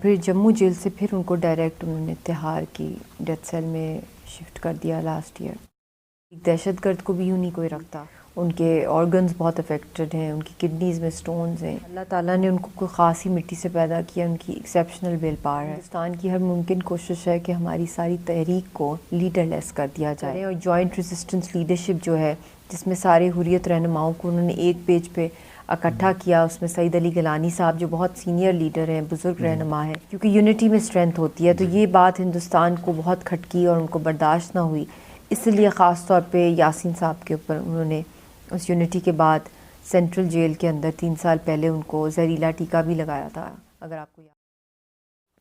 پھر جموں جیل سے پھر ان کو ڈائریکٹ انہوں نے تہاڑ کی ڈیتھ سیل میں شفٹ کر دیا لاسٹ ایئر. ایک دہشت گرد کو بھی یوں نہیں کوئی رکھتا. ان کے آرگنز بہت افیکٹڈ ہیں, ان کی کڈنیز میں سٹونز ہیں. اللہ تعالیٰ نے ان کو کوئی خاص ہی مٹی سے پیدا کیا, ان کی ایکسیپشنل ویل پاور ہے. ہندوستان کی ہر ممکن کوشش ہے کہ ہماری ساری تحریک کو لیڈر لیس کر دیا جائے, اور جوائنٹ ریزسٹنس لیڈرشپ جو ہے جس میں سارے حریت رہنماؤں کو انہوں نے ایک پیج پہ اکٹھا کیا. اس میں سعید علی گیلانی صاحب جو بہت سینئر لیڈر ہیں, بزرگ رہنما ہیں, کیونکہ یونٹی میں اسٹرینتھ ہوتی ہے. تو یہ بات ہندوستان کو بہت کھٹکی اور ان کو برداشت نہ ہوئی, اس لیے خاص طور پہ یاسین صاحب کے اوپر انہوں نے اس یونٹی کے بعد سینٹرل جیل کے اندر 3 سال پہلے ان کو زہریلا ٹیکہ بھی لگایا تھا, اگر آپ کو یاد.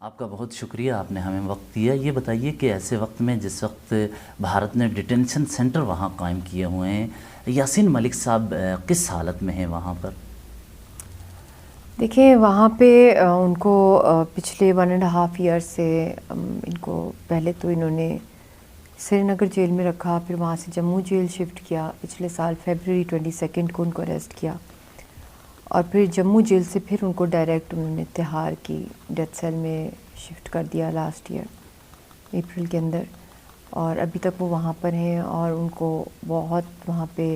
آپ کا بہت شکریہ, آپ نے ہمیں وقت دیا. یہ بتائیے کہ ایسے وقت میں جس وقت بھارت نے ڈیٹینشن سینٹر وہاں قائم کیے ہوئے ہیں, یاسین ملک صاحب کس حالت میں ہیں وہاں پر؟ دیکھیں وہاں پہ ان کو پچھلے 1.5 ایئر سے ان کو پہلے تو انہوں نے سری نگر جیل میں رکھا, پھر وہاں سے جموں جیل شفٹ کیا. پچھلے سال فیبروری 22 کو ان کو اریسٹ کیا, اور پھر جموں جیل سے پھر ان کو ڈائریکٹ انہوں نے تہاڑ کی ڈیتھ سیل میں شفٹ کر دیا لاسٹ ایئر اپریل کے اندر. اور ابھی تک وہ وہاں پر ہیں, اور ان کو بہت وہاں پہ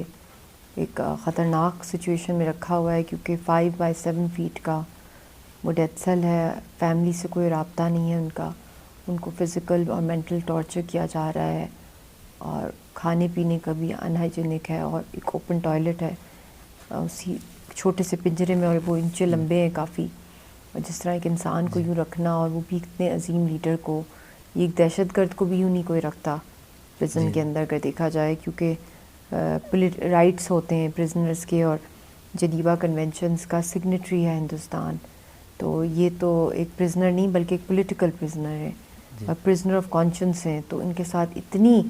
ایک خطرناک سچویشن میں رکھا ہوا ہے, کیونکہ 5x7 فیٹ کا وہ ڈیتھ سیل ہے. فیملی سے کوئی رابطہ نہیں ہے ان کا, ان کو فزیکل اور مینٹل ٹارچر کیا جا رہا ہے, اور کھانے پینے کا بھی انہائیجینک ہے, اور ایک اوپن ٹوائلٹ ہے اسی چھوٹے سے پنجرے میں, اور وہ انچیں لمبے ہیں کافی. اور جس طرح ایک انسان کو یوں رکھنا, اور وہ بھی اتنے عظیم لیڈر کو, یہ ایک دہشت گرد کو بھی یوں نہیں کوئی رکھتا پرزن کے اندر اگر دیکھا جائے, کیونکہ رائٹس ہوتے ہیں پرزنرز کے, اور جنیوا کنونشنز کا سگنیٹری ہے ہندوستان. تو یہ تو ایک پرزنر نہیں بلکہ ایک پولیٹیکل پرزنر ہے, اور پرزنر آف کانشنس ہیں. تو ان کے ساتھ اتنی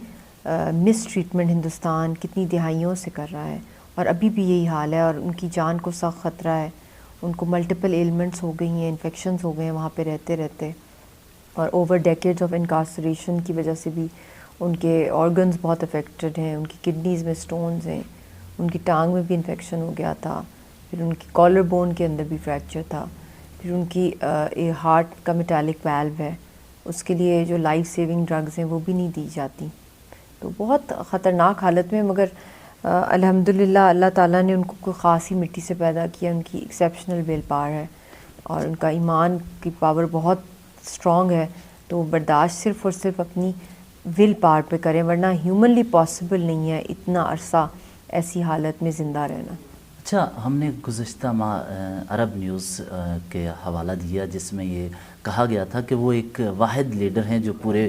مس ٹریٹمنٹ ہندوستان کتنی دہائیوں سے کر رہا ہے, اور ابھی بھی یہی حال ہے, اور ان کی جان کو سخت خطرہ ہے. ان کو ملٹیپل ایلمنٹس ہو گئی ہیں, انفیکشنز ہو گئے ہیں وہاں پہ رہتے رہتے, اور اوور ڈیکیڈز آف انکارسریشن کی وجہ سے بھی ان کے آرگنز بہت افیکٹڈ ہیں. ان کی کڈنیز میں سٹونز ہیں, ان کی ٹانگ میں بھی انفیکشن ہو گیا تھا, پھر ان کی کالر بون کے اندر بھی فریکچر تھا, پھر ان کی ہارٹ کا میٹالک ویلو ہے, اس کے لیے جو لائف سیونگ ڈرگز ہیں وہ بھی نہیں دی جاتی. تو بہت خطرناک حالت میں, مگر الحمدللہ اللہ تعالیٰ نے ان کو کوئی خاص ہی مٹی سے پیدا کیا. ان کی ایکسیپشنل ویل پاور ہے, اور ان کا ایمان کی پاور بہت اسٹرانگ ہے. تو برداشت صرف اور صرف اپنی ول پاور پہ کریں, ورنہ ہیومنلی پاسبل نہیں ہے اتنا عرصہ ایسی حالت میں زندہ رہنا. اچھا, ہم نے گزشتہ ماہ عرب نیوز کے حوالہ دیا جس میں یہ کہا گیا تھا کہ وہ ایک واحد لیڈر ہیں جو پورے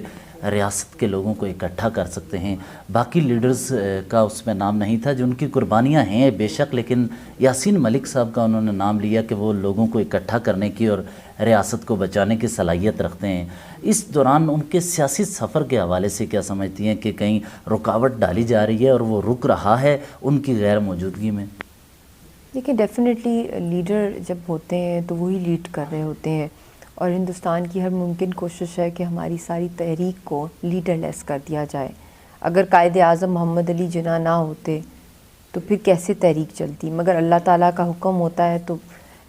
ریاست کے لوگوں کو اکٹھا کر سکتے ہیں. باقی لیڈرز کا اس میں نام نہیں تھا, جو ان کی قربانیاں ہیں بے شک, لیکن یاسین ملک صاحب کا انہوں نے نام لیا کہ وہ لوگوں کو اکٹھا کرنے کی اور ریاست کو بچانے کی صلاحیت رکھتے ہیں. اس دوران ان کے سیاسی سفر کے حوالے سے کیا سمجھتی ہیں کہ کہیں رکاوٹ ڈالی جا رہی ہے اور وہ رک رہا ہے ان کی غیر موجودگی میں؟ دیکھیں ڈیفینیٹلی لیڈر جب ہوتے ہیں تو وہی لیڈ کر رہے ہوتے ہیں, اور ہندوستان کی ہر ممکن کوشش ہے کہ ہماری ساری تحریک کو لیڈر لیس کر دیا جائے. اگر قائد اعظم محمد علی جناح نہ ہوتے تو پھر کیسے تحریک چلتی, مگر اللہ تعالیٰ کا حکم ہوتا ہے تو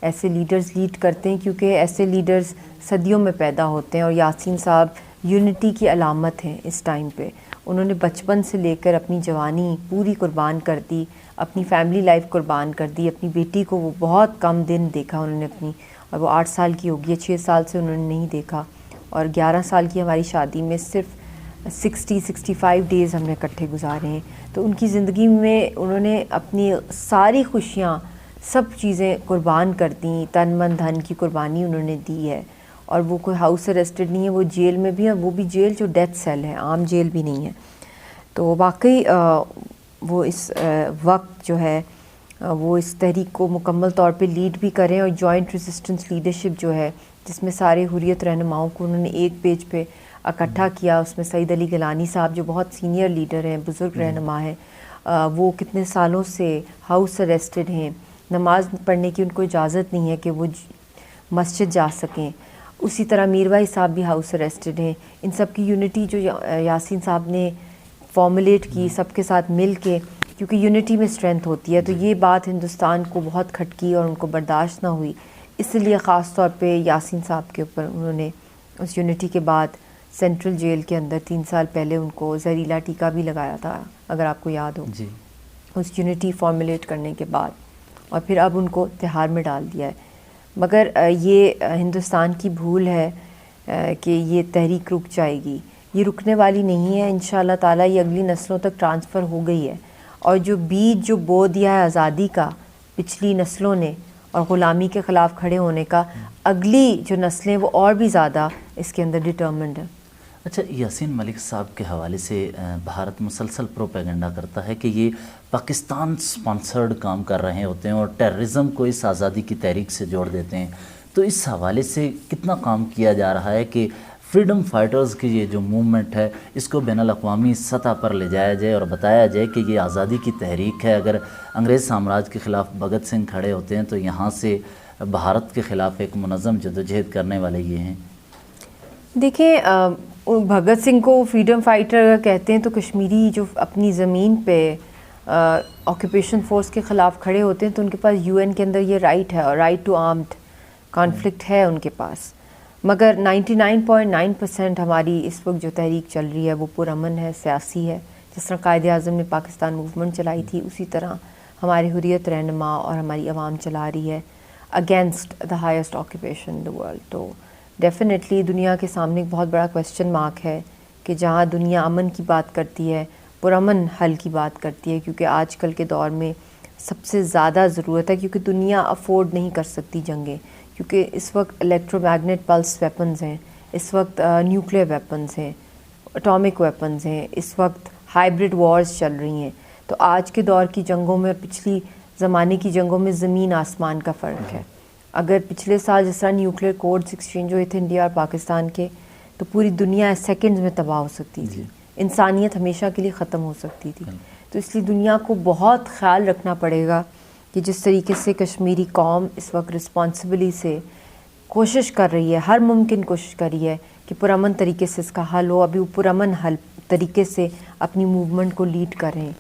ایسے لیڈرز لیڈ کرتے ہیں, کیونکہ ایسے لیڈرز صدیوں میں پیدا ہوتے ہیں. اور یاسین صاحب یونٹی کی علامت ہیں اس ٹائم پہ. انہوں نے بچپن سے لے کر اپنی جوانی پوری قربان کر دی, اپنی فیملی لائف قربان کر دی. اپنی بیٹی کو وہ بہت کم دن دیکھا انہوں نے اپنی, اور وہ 8 سال کی ہوگی ہے, 6 سال سے انہوں نے نہیں دیکھا. اور 11 سال کی ہماری شادی میں صرف 65 ڈیز ہم نے اکٹھے گزارے ہیں. تو ان کی زندگی میں انہوں نے اپنی ساری خوشیاں سب چیزیں قربان کر دیں, تن من دھن کی قربانی انہوں نے دی ہے. اور وہ کوئی ہاؤس اریسٹڈ نہیں ہے, وہ جیل میں بھی ہے, وہ بھی جیل جو ڈیتھ سیل ہے, عام جیل بھی نہیں ہے. تو واقعی وہ اس وقت جو ہے وہ اس تحریک کو مکمل طور پہ لیڈ بھی کریں, اور جوائنٹ ریزسٹنس لیڈرشپ جو ہے جس میں سارے حریت رہنماؤں کو انہوں نے ایک پیج پہ اکٹھا کیا. اس میں سعید علی گیلانی صاحب جو بہت سینئر لیڈر ہیں, بزرگ رہنما ہیں, وہ کتنے سالوں سے ہاؤس اریسٹڈ ہیں, نماز پڑھنے کی ان کو اجازت نہیں ہے کہ وہ مسجد جا سکیں. اسی طرح میر بھائی صاحب بھی ہاؤس اریسٹڈ ہیں. ان سب کی یونٹی جو یاسین صاحب نے فارمولیٹ کی سب کے ساتھ مل کے, کیونکہ یونٹی میں اسٹرینتھ ہوتی ہے, تو یہ بات ہندوستان کو بہت کھٹکی اور ان کو برداشت نہ ہوئی, اس لیے خاص طور پہ یاسین صاحب کے اوپر انہوں نے اس یونٹی کے بعد سینٹرل جیل کے اندر 3 سال پہلے ان کو زہریلا ٹیکہ بھی لگایا تھا، اگر آپ کو یاد ہو، جی اس یونٹی فارمولیٹ کرنے کے بعد، اور پھر اب ان کو تہاڑ میں ڈال دیا ہے. مگر یہ ہندوستان کی بھول ہے کہ یہ تحریک رک جائے گی. یہ رکنے والی نہیں ہے، انشاءاللہ تعالیٰ یہ اگلی نسلوں تک ٹرانسفر ہو گئی ہے. اور جو بیج جو بو دیا ہے آزادی کا پچھلی نسلوں نے اور غلامی کے خلاف کھڑے ہونے کا، اگلی جو نسلیں وہ اور بھی زیادہ اس کے اندر ڈٹرمنڈ ہیں. اچھا، یاسین ملک صاحب کے حوالے سے بھارت مسلسل پروپیگنڈا کرتا ہے کہ یہ پاکستان سپانسرڈ کام کر رہے ہوتے ہیں اور ٹیررزم کو اس آزادی کی تحریک سے جوڑ دیتے ہیں. تو اس حوالے سے کتنا کام کیا جا رہا ہے کہ فریڈم فائٹرز کی یہ جو موومنٹ ہے اس کو بین الاقوامی سطح پر لے جایا جائے اور بتایا جائے کہ یہ آزادی کی تحریک ہے. اگر انگریز سامراج کے خلاف بھگت سنگھ کھڑے ہوتے ہیں تو یہاں سے بھارت کے خلاف ایک منظم جدوجہد کرنے والے یہ ہیں. دیکھیں، بھگت سنگھ کو فریڈم فائٹر کہتے ہیں تو کشمیری جو اپنی زمین پہ آکوپیشن فورس کے خلاف کھڑے ہوتے ہیں تو ان کے پاس یو این کے اندر یہ رائٹ ہے، اور رائٹ ٹو آرمڈ کانفلکٹ ہے ان کے پاس. مگر 99.9% ہماری اس وقت جو تحریک چل رہی ہے وہ پرامن ہے، سیاسی ہے. جس طرح قائد اعظم نے پاکستان موومنٹ چلائی تھی اسی طرح ہماری حریت رہنما اور ہماری عوام چلا رہی ہے against the highest occupation in the world. تو ڈیفینیٹلی دنیا کے سامنے ایک بہت بڑا کویسچن مارک ہے کہ جہاں دنیا امن کی بات کرتی ہے، پرامن حل کی بات کرتی ہے، کیونکہ آج کل کے دور میں سب سے زیادہ ضرورت ہے، کیونکہ دنیا افورڈ نہیں کر سکتی جنگیں، کیونکہ اس وقت الیکٹرو میگنیٹ پلس ویپنز ہیں، اس وقت نیوکلیئر ویپنز ہیں، اٹامک ویپنز ہیں، اس وقت ہائیبرڈ وارز چل رہی ہیں. تو آج کے دور کی جنگوں میں اور پچھلی زمانے کی جنگوں میں زمین آسمان کا فرق ہے. اگر پچھلے سال جس طرح نیوکلیئر کوڈز ایکسچینج ہوئے تھے انڈیا اور پاکستان کے تو پوری دنیا سیکنڈز میں تباہ ہو سکتی تھی، انسانیت ہمیشہ کے لیے ختم ہو سکتی تھی. تو اس لیے دنیا کو بہت خیال رکھنا پڑے گا کہ جس طریقے سے کشمیری قوم اس وقت رسپانسبلی سے کوشش کر رہی ہے، ہر ممکن کوشش کر رہی ہے کہ پرامن طریقے سے اس کا حل ہو. ابھی وہ پرامن حل طریقے سے اپنی موومنٹ کو لیڈ کر رہے ہیں.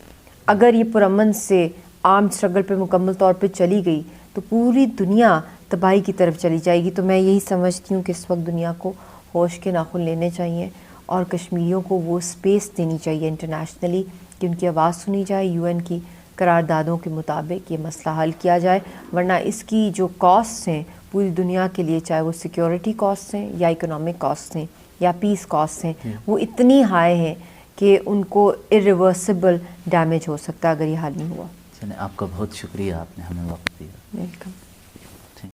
اگر یہ پرامن سے آرم اسٹرگل پہ مکمل طور پہ چلی گئی تو پوری دنیا تباہی کی طرف چلی جائے گی. تو میں یہی سمجھتی ہوں کہ اس وقت دنیا کو ہوش کے ناخن لینے چاہیے اور کشمیریوں کو وہ اسپیس دینی چاہیے انٹرنیشنلی کہ ان کی آواز سنی جائے، یو این کی قراردادوں کے مطابق یہ مسئلہ حل کیا جائے. ورنہ اس کی جو کاسٹ ہیں پوری دنیا کے لیے، چاہے وہ سیکیورٹی کاسٹ ہیں یا اکنامک کاسٹ ہیں یا پیس کاسٹ ہیں، وہ اتنی ہائی ہیں کہ ان کو ارریورسبل ڈیمیج ہو سکتا ہے اگر یہ حل نہیں ہوا. آپ کا بہت شکریہ، آپ نے ہمیں وقت دیا. ویلکم.